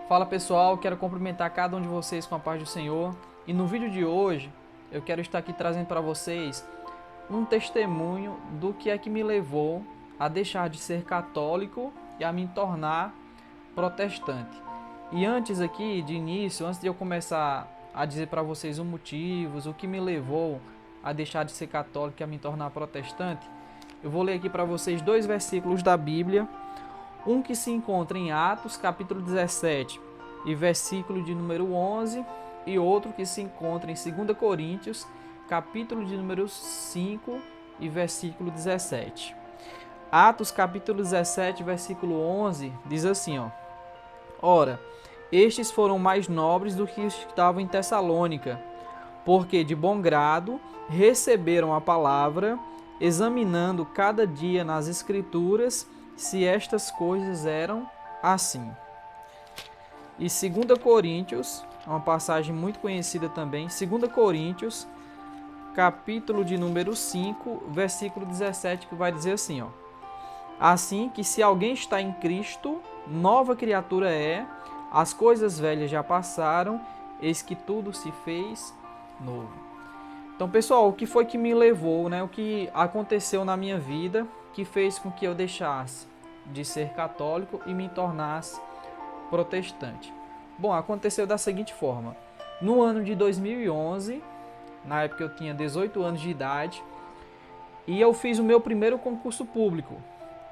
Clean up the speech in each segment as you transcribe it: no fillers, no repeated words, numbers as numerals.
Fala pessoal, quero cumprimentar cada um de vocês com a paz do Senhor e no vídeo de hoje eu quero estar aqui trazendo para vocês um testemunho do que é que me levou a deixar de ser católico e a me tornar protestante. E antes aqui, de início, antes de eu começar a dizer para vocês os motivos, o que me levou a deixar de ser católico e a me tornar protestante, eu vou ler aqui para vocês dois versículos da Bíblia. Um que se encontra em Atos, capítulo 17, e versículo de número 11, e outro que se encontra em 2 Coríntios, capítulo de número 5 e versículo 17. Atos, capítulo 17, versículo 11, diz assim, ó: Ora, estes foram mais nobres do que os que estavam em Tessalônica, porque de bom grado receberam a palavra, examinando cada dia nas Escrituras se estas coisas eram assim. E 2 Coríntios, uma passagem muito conhecida também, 2 Coríntios, capítulo de número 5, versículo 17, que vai dizer assim, ó: Assim que se alguém está em Cristo, nova criatura é, as coisas velhas já passaram, eis que tudo se fez novo. Então, pessoal, o que foi que me levou, né? O que aconteceu na minha vida que fez com que eu deixasse de ser católico e me tornasse protestante? Bom, aconteceu da seguinte forma. No ano de 2011, na época eu tinha 18 anos de idade, e eu fiz o meu primeiro concurso público.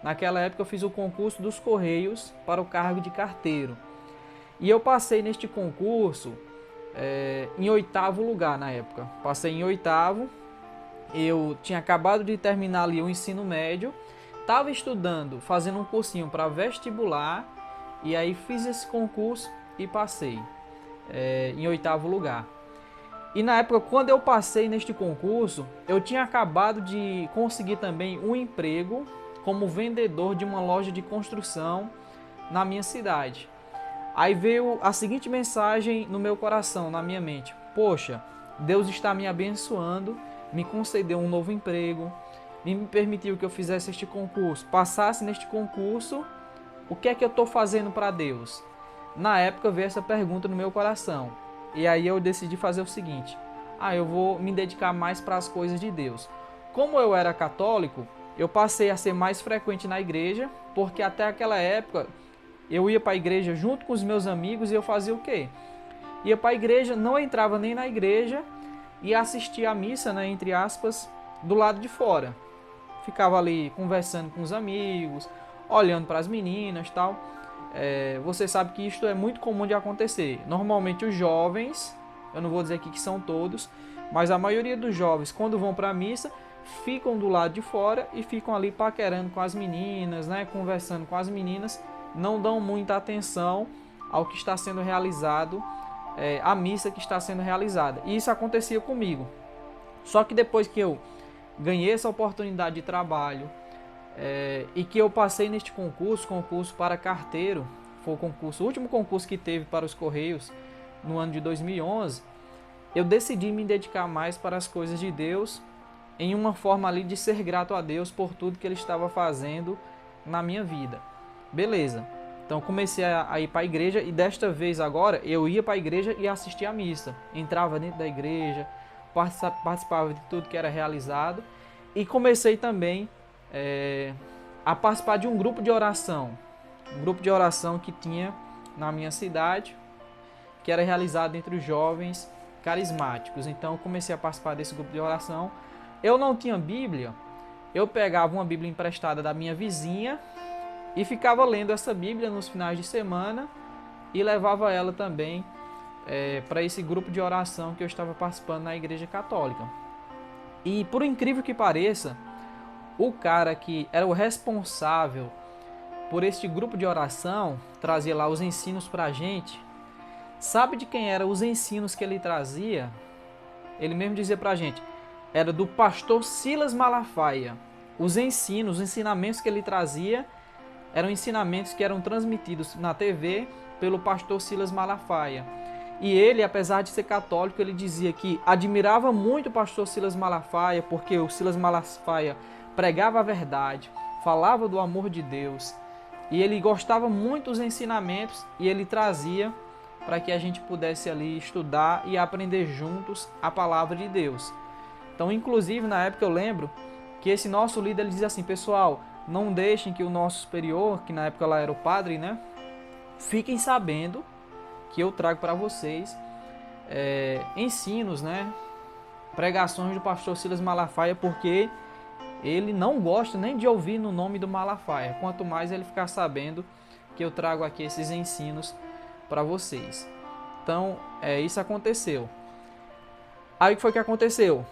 Naquela época eu fiz o concurso dos Correios para o cargo de carteiro. E eu passei neste concurso em 8º lugar na época. Passei em 8º, eu tinha acabado de terminar ali o ensino médio, estava estudando, fazendo um cursinho para vestibular, e aí fiz esse concurso e passei em 8º lugar. E na época, quando eu passei neste concurso, eu tinha acabado de conseguir também um emprego como vendedor de uma loja de construção na minha cidade. Aí veio a seguinte mensagem no meu coração, na minha mente: poxa, Deus está me abençoando, me concedeu um novo emprego, me permitiu que eu fizesse este concurso, passasse neste concurso, o que é que eu estou fazendo para Deus? Na época veio essa pergunta no meu coração, e aí eu decidi fazer o seguinte: eu vou me dedicar mais para as coisas de Deus. Como eu era católico, eu passei a ser mais frequente na igreja, porque até aquela época eu ia para a igreja junto com os meus amigos e eu fazia o quê? Ia para a igreja, não entrava nem na igreja e assistia a missa, né, entre aspas, do lado de fora. Ficava ali conversando com os amigos, olhando para as meninas e tal. Você sabe que isto é muito comum de acontecer. Normalmente os jovens, eu não vou dizer aqui que são todos, mas a maioria dos jovens, quando vão para a missa, ficam do lado de fora e ficam ali paquerando com as meninas, né, conversando com as meninas, não dão muita atenção ao que está sendo realizado, a missa que está sendo realizada. E isso acontecia comigo. Só que depois que eu ganhei essa oportunidade de trabalho e que eu passei neste concurso para carteiro, foi o último concurso que teve para os Correios no ano de 2011, eu decidi me dedicar mais para as coisas de Deus, em uma forma ali de ser grato a Deus por tudo que Ele estava fazendo na minha vida. Beleza, então comecei a ir para a igreja, e desta vez agora eu ia para a igreja e assistia a missa. Entrava dentro da igreja, participava de tudo que era realizado, e comecei também a participar de um grupo de oração que tinha na minha cidade, que era realizado entre os jovens carismáticos. Então eu comecei a participar desse grupo de oração. Eu não tinha Bíblia, eu pegava uma Bíblia emprestada da minha vizinha e ficava lendo essa Bíblia nos finais de semana e levava ela também para esse grupo de oração que eu estava participando na Igreja Católica. E por incrível que pareça, o cara que era o responsável por este grupo de oração, trazia lá os ensinos para a gente. Sabe de quem eram os ensinos que ele trazia? Ele mesmo dizia para a gente: era do pastor Silas Malafaia. Os ensinamentos que ele trazia eram ensinamentos que eram transmitidos na TV pelo pastor Silas Malafaia. E ele, apesar de ser católico, ele dizia que admirava muito o pastor Silas Malafaia, porque o Silas Malafaia pregava a verdade, falava do amor de Deus, e ele gostava muito dos ensinamentos e ele trazia para que a gente pudesse ali estudar e aprender juntos a palavra de Deus. Então, inclusive, na época eu lembro que esse nosso líder ele dizia assim: pessoal, não deixem que o nosso superior, que na época lá era o padre, né, fiquem sabendo que eu trago para vocês ensinos, né, pregações do pastor Silas Malafaia, porque ele não gosta nem de ouvir no nome do Malafaia, quanto mais ele ficar sabendo que eu trago aqui esses ensinos para vocês. Então, isso aconteceu. Aí o que foi que aconteceu?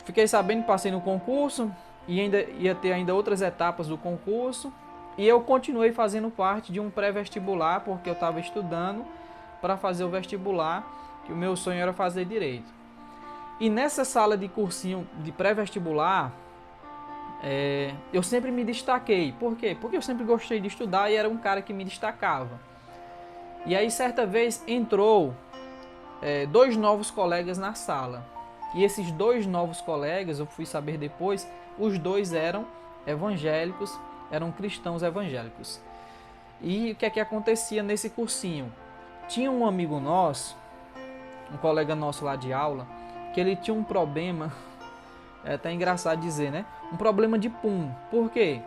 Fiquei sabendo, passei no concurso e ainda ia ter ainda outras etapas do concurso, e eu continuei fazendo parte de um pré-vestibular, porque eu estava estudando para fazer o vestibular, que o meu sonho era fazer direito. E nessa sala de cursinho de pré-vestibular, eu sempre me destaquei. Por quê? Porque eu sempre gostei de estudar e era um cara que me destacava. E aí certa vez entrou 2 novos colegas na sala. E esses 2 novos colegas, eu fui saber depois, os 2 eram evangélicos, eram cristãos evangélicos. E o que é que acontecia nesse cursinho? Tinha um amigo nosso, um colega nosso lá de aula, que ele tinha um problema, é até engraçado dizer, né? Um problema de pum. Por quê?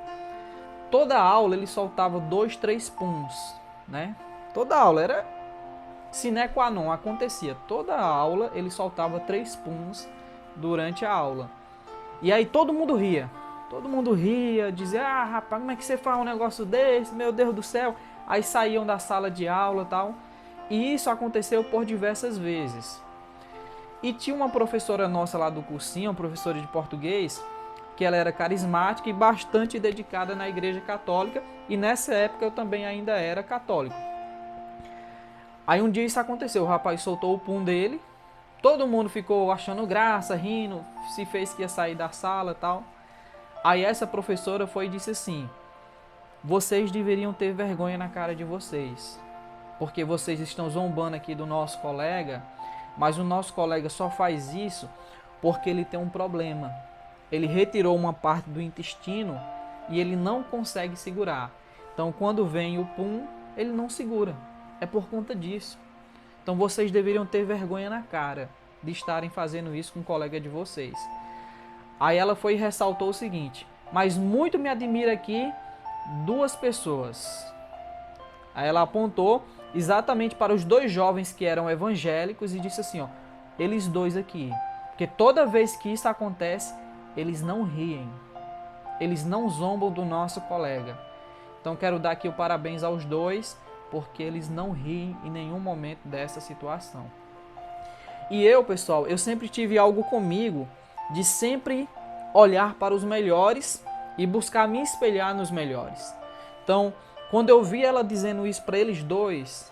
Toda aula ele soltava 2, 3 puns, né? Toda aula era sine qua non, acontecia. Toda aula ele soltava 3 puns durante a aula. E aí todo mundo ria. Todo mundo ria, dizia: ah, rapaz, como é que você faz um negócio desse? Meu Deus do céu. Aí saíam da sala de aula e tal. E isso aconteceu por diversas vezes. E tinha uma professora nossa lá do cursinho, uma professora de português, que ela era carismática e bastante dedicada na Igreja Católica. E nessa época eu também ainda era católico. Aí um dia isso aconteceu, o rapaz soltou o pum dele, todo mundo ficou achando graça, rindo, se fez que ia sair da sala e tal. Aí essa professora foi e disse assim: vocês deveriam ter vergonha na cara de vocês, porque vocês estão zombando aqui do nosso colega, mas o nosso colega só faz isso porque ele tem um problema. Ele retirou uma parte do intestino e ele não consegue segurar. Então quando vem o pum, ele não segura. É por conta disso. Então vocês deveriam ter vergonha na cara de estarem fazendo isso com um colega de vocês. Aí ela foi e ressaltou o seguinte: mas muito me admira aqui 2 pessoas. Aí ela apontou exatamente para os 2 jovens que eram evangélicos e disse assim: ó, eles 2 aqui. Porque toda vez que isso acontece, eles não riem. Eles não zombam do nosso colega. Então quero dar aqui o parabéns aos 2, porque eles não riem em nenhum momento dessa situação. E eu, pessoal, eu sempre tive algo comigo de sempre olhar para os melhores e buscar me espelhar nos melhores. Então, quando eu vi ela dizendo isso para eles 2,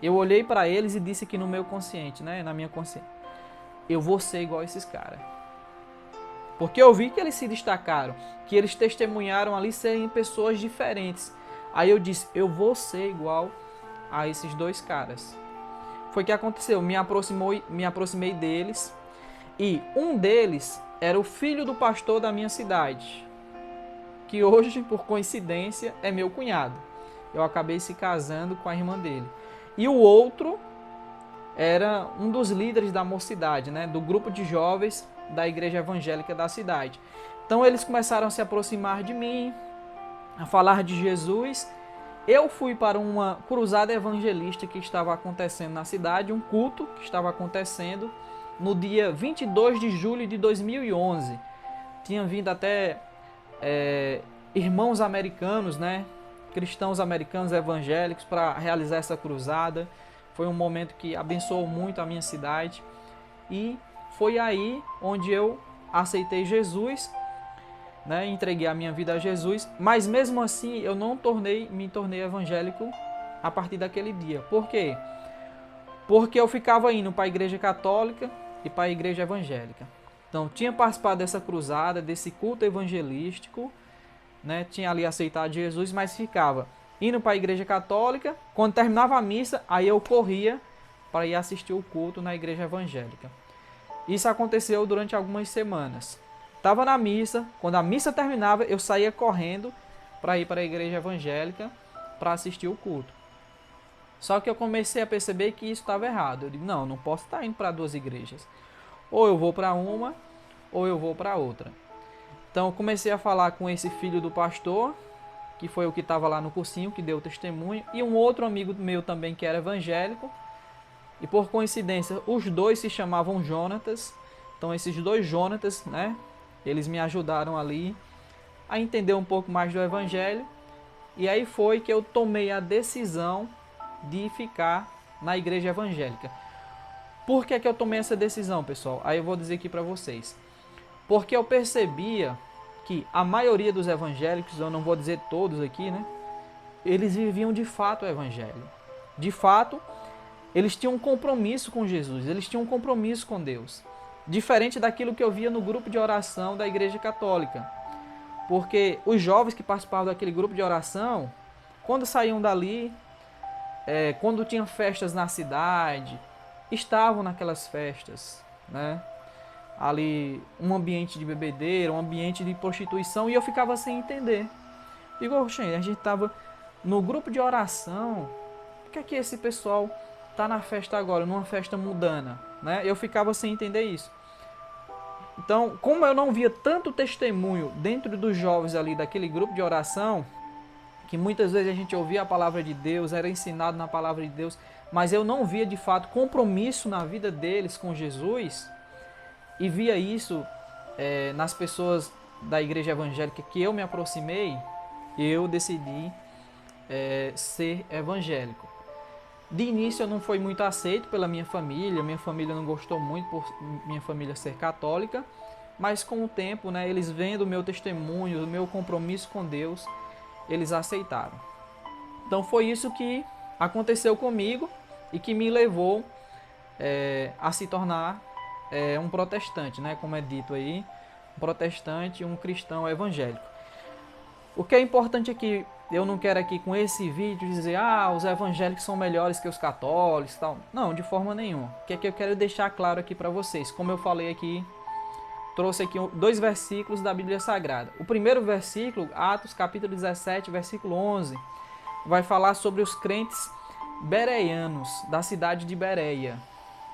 eu olhei para eles e disse aqui no meu consciente, né, na minha consciência: eu vou ser igual a esses caras. Porque eu vi que eles se destacaram, que eles testemunharam ali serem pessoas diferentes. Aí eu disse: eu vou ser igual a esses 2 caras. Foi o que aconteceu, me aproximei deles, e um deles era o filho do pastor da minha cidade, que hoje, por coincidência, é meu cunhado. Eu acabei se casando com a irmã dele. E o outro era um dos líderes da mocidade, né, do grupo de jovens da igreja evangélica da cidade. Então eles começaram a se aproximar de mim, a falar de Jesus. Eu fui para uma cruzada evangelista que estava acontecendo na cidade, um culto que estava acontecendo no dia 22 de julho de 2011. Tinha vindo até irmãos americanos, né, cristãos americanos evangélicos, para realizar essa cruzada. Foi um momento que abençoou muito a minha cidade. E foi aí onde eu aceitei Jesus, né, entreguei a minha vida a Jesus, mas mesmo assim eu não me tornei evangélico a partir daquele dia. Por quê? Porque eu ficava indo para a igreja católica e para a igreja evangélica. Então tinha participado dessa cruzada, desse culto evangelístico, né? Tinha ali aceitado Jesus, mas ficava indo para a igreja católica. Quando terminava a missa, aí eu corria para ir assistir o culto na igreja evangélica. Isso aconteceu durante algumas semanas. Estava na missa, quando a missa terminava, eu saía correndo para ir para a igreja evangélica para assistir o culto. Só que eu comecei a perceber que isso estava errado. Eu digo, não posso estar indo para duas igrejas. Ou eu vou para uma, ou eu vou para outra. Então eu comecei a falar com esse filho do pastor, que foi o que estava lá no cursinho, que deu testemunho, e um outro amigo meu também que era evangélico. E por coincidência, os dois se chamavam Jonatas. Então esses dois Jonatas, né, eles me ajudaram ali a entender um pouco mais do evangelho. E aí foi que eu tomei a decisão de ficar na igreja evangélica. Por que eu tomei essa decisão, pessoal? Aí eu vou dizer aqui para vocês. Porque eu percebia que a maioria dos evangélicos, eu não vou dizer todos aqui, né, eles viviam de fato o evangelho. De fato, eles tinham um compromisso com Jesus, eles tinham um compromisso com Deus. Diferente daquilo que eu via no grupo de oração da igreja católica. Porque os jovens que participavam daquele grupo de oração, quando saíam dali, quando tinham festas na cidade, estavam naquelas festas, né? Ali, um ambiente de bebedeira, um ambiente de prostituição, e eu ficava sem entender. Digo, oxe, a gente estava no grupo de oração, por que é que esse pessoal está na festa agora, numa festa mundana, né? Eu ficava sem entender isso. Então, como eu não via tanto testemunho dentro dos jovens ali daquele grupo de oração, que muitas vezes a gente ouvia a palavra de Deus, era ensinado na palavra de Deus, mas eu não via de fato compromisso na vida deles com Jesus, e via isso nas pessoas da igreja evangélica que eu me aproximei, eu decidi ser evangélico. De início eu não fui muito aceito pela minha família não gostou muito por minha família ser católica, mas com o tempo, né, eles vendo o meu testemunho, o meu compromisso com Deus, eles aceitaram. Então foi isso que aconteceu comigo e que me levou a se tornar um protestante, né, como é dito aí, um protestante, um cristão evangélico. O que é importante aqui, eu não quero aqui com esse vídeo dizer, os evangélicos são melhores que os católicos e tal. Não, de forma nenhuma. O que é que eu quero deixar claro aqui para vocês? Como eu falei aqui, trouxe aqui 2 versículos da Bíblia Sagrada. O primeiro versículo, Atos capítulo 17, versículo 11, vai falar sobre os crentes bereanos, da cidade de Bereia.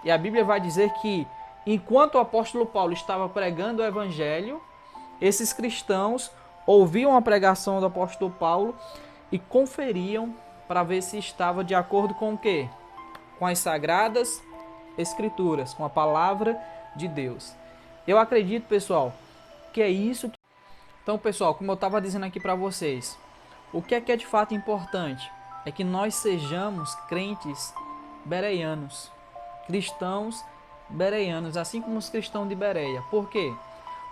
E a Bíblia vai dizer que, enquanto o apóstolo Paulo estava pregando o evangelho, esses cristãos ouviam a pregação do apóstolo Paulo e conferiam para ver se estava de acordo com o quê? Com as sagradas escrituras, com a palavra de Deus. Eu acredito, pessoal, que é isso. Então, pessoal, como eu estava dizendo aqui para vocês, o que é de fato importante é que nós sejamos crentes bereanos, cristãos bereanos, assim como os cristãos de Bereia. Por quê?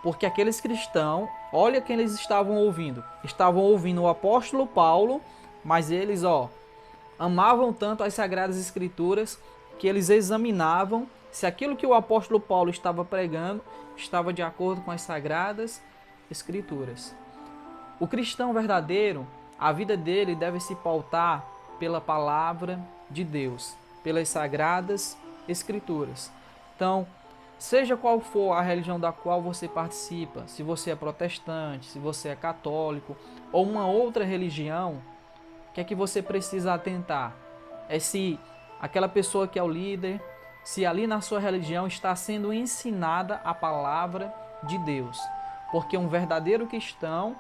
Porque aqueles cristãos, olha quem eles estavam ouvindo. Estavam ouvindo o apóstolo Paulo, mas eles, amavam tanto as Sagradas Escrituras que eles examinavam se aquilo que o apóstolo Paulo estava pregando estava de acordo com as Sagradas Escrituras. O cristão verdadeiro, a vida dele deve se pautar pela palavra de Deus, pelas Sagradas Escrituras. Então, seja qual for a religião da qual você participa, se você é protestante, se você é católico ou uma outra religião, o que é que você precisa atentar? É se aquela pessoa que é o líder, se ali na sua religião está sendo ensinada a palavra de Deus. Porque um verdadeiro cristão,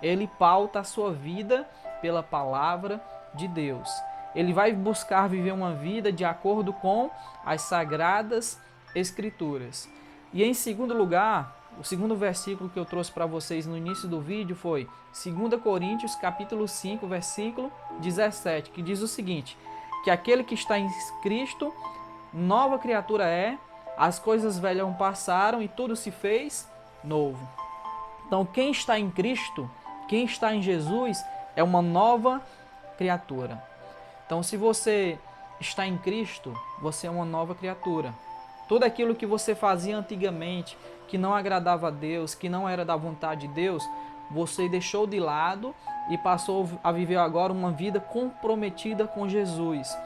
ele pauta a sua vida pela palavra de Deus. Ele vai buscar viver uma vida de acordo com as sagradas Escrituras. E em segundo lugar, o segundo versículo que eu trouxe para vocês no início do vídeo foi 2 Coríntios capítulo 5, versículo 17, que diz o seguinte, que aquele que está em Cristo, nova criatura é, as coisas velhas passaram e tudo se fez novo. Então quem está em Cristo, quem está em Jesus, é uma nova criatura. Então se você está em Cristo, você é uma nova criatura. Tudo aquilo que você fazia antigamente, que não agradava a Deus, que não era da vontade de Deus, você deixou de lado e passou a viver agora uma vida comprometida com Jesus,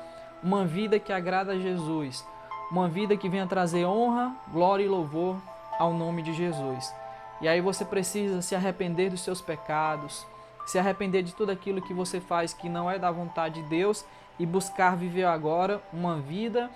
uma vida que agrada a Jesus, uma vida que venha trazer honra, glória e louvor ao nome de Jesus. E aí você precisa se arrepender dos seus pecados, se arrepender de tudo aquilo que você faz que não é da vontade de Deus e buscar viver agora uma vida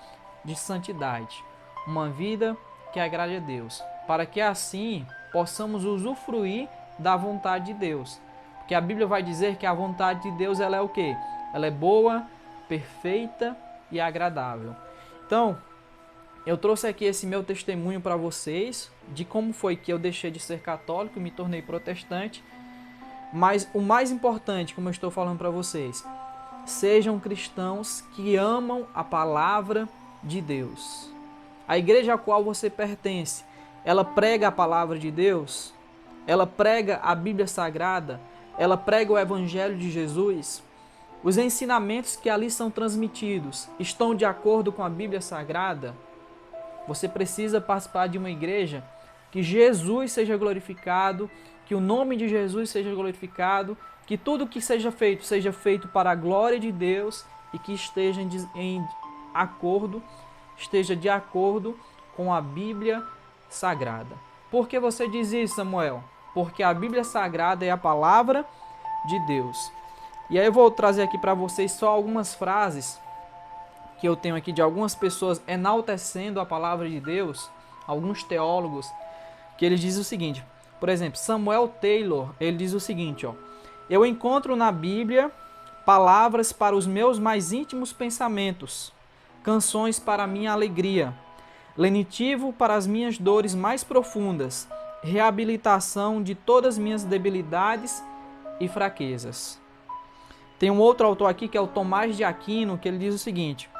de santidade, uma vida que agrade a Deus, para que assim possamos usufruir da vontade de Deus. Porque a Bíblia vai dizer que a vontade de Deus ela é o quê? Ela é boa, perfeita e agradável. Então, eu trouxe aqui esse meu testemunho para vocês de como foi que eu deixei de ser católico e me tornei protestante. Mas o mais importante, como eu estou falando para vocês, sejam cristãos que amam a palavra de Deus. A igreja a qual você pertence, ela prega a palavra de Deus? Ela prega a Bíblia Sagrada? Ela prega o Evangelho de Jesus? Os ensinamentos que ali são transmitidos estão de acordo com a Bíblia Sagrada? Você precisa participar de uma igreja que Jesus seja glorificado, que o nome de Jesus seja glorificado, que tudo que seja feito para a glória de Deus e que esteja de acordo com a Bíblia Sagrada. Por que você diz isso, Samuel? Porque a Bíblia Sagrada é a palavra de Deus. E aí eu vou trazer aqui para vocês só algumas frases que eu tenho aqui de algumas pessoas enaltecendo a palavra de Deus, alguns teólogos, que eles dizem o seguinte. Por exemplo, Samuel Taylor, ele diz o seguinte, eu encontro na Bíblia palavras para os meus mais íntimos pensamentos, canções para a minha alegria, lenitivo para as minhas dores mais profundas, reabilitação de todas as minhas debilidades e fraquezas. Tem um outro autor aqui que é o Tomás de Aquino, que ele diz o seguinte,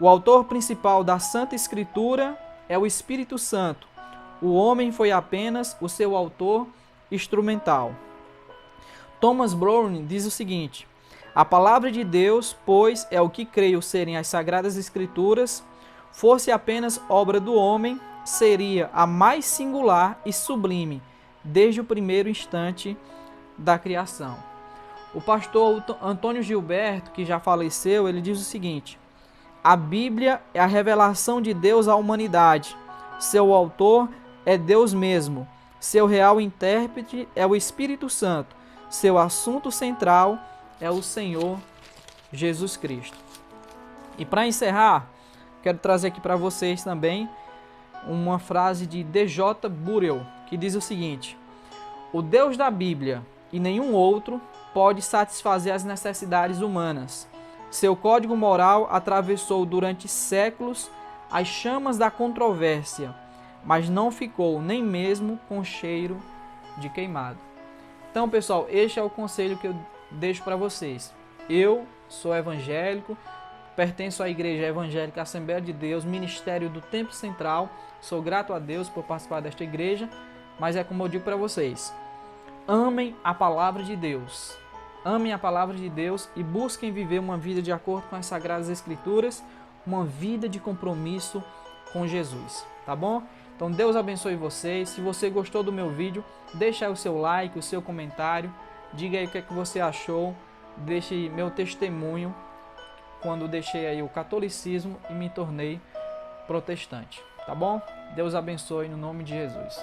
o autor principal da Santa Escritura é o Espírito Santo, o homem foi apenas o seu autor instrumental. Thomas Browne diz o seguinte, a palavra de Deus, pois é o que creio serem as Sagradas Escrituras, fosse apenas obra do homem, seria a mais singular e sublime desde o primeiro instante da criação. O pastor Antônio Gilberto, que já faleceu, ele diz o seguinte, a Bíblia é a revelação de Deus à humanidade, seu autor é Deus mesmo, seu real intérprete é o Espírito Santo, seu assunto central é o Senhor Jesus Cristo. E para encerrar, quero trazer aqui para vocês também uma frase de D.J. Burrell, que diz o seguinte, o Deus da Bíblia e nenhum outro pode satisfazer as necessidades humanas. Seu código moral atravessou durante séculos as chamas da controvérsia, mas não ficou nem mesmo com cheiro de queimado. Então, pessoal, este é o conselho que eu deixo para vocês. Eu sou evangélico, pertenço à Igreja Evangélica Assembleia de Deus, Ministério do Tempo Central. Sou grato a Deus por participar desta igreja, mas é como eu digo para vocês, amem a palavra de Deus. Amem a palavra de Deus e busquem viver uma vida de acordo com as Sagradas Escrituras, uma vida de compromisso com Jesus, tá bom? Então Deus abençoe vocês. Se você gostou do meu vídeo, deixa aí o seu like, o seu comentário, diga aí o que é que você achou, deixe meu testemunho quando deixei aí o catolicismo e me tornei protestante, tá bom? Deus abençoe no nome de Jesus.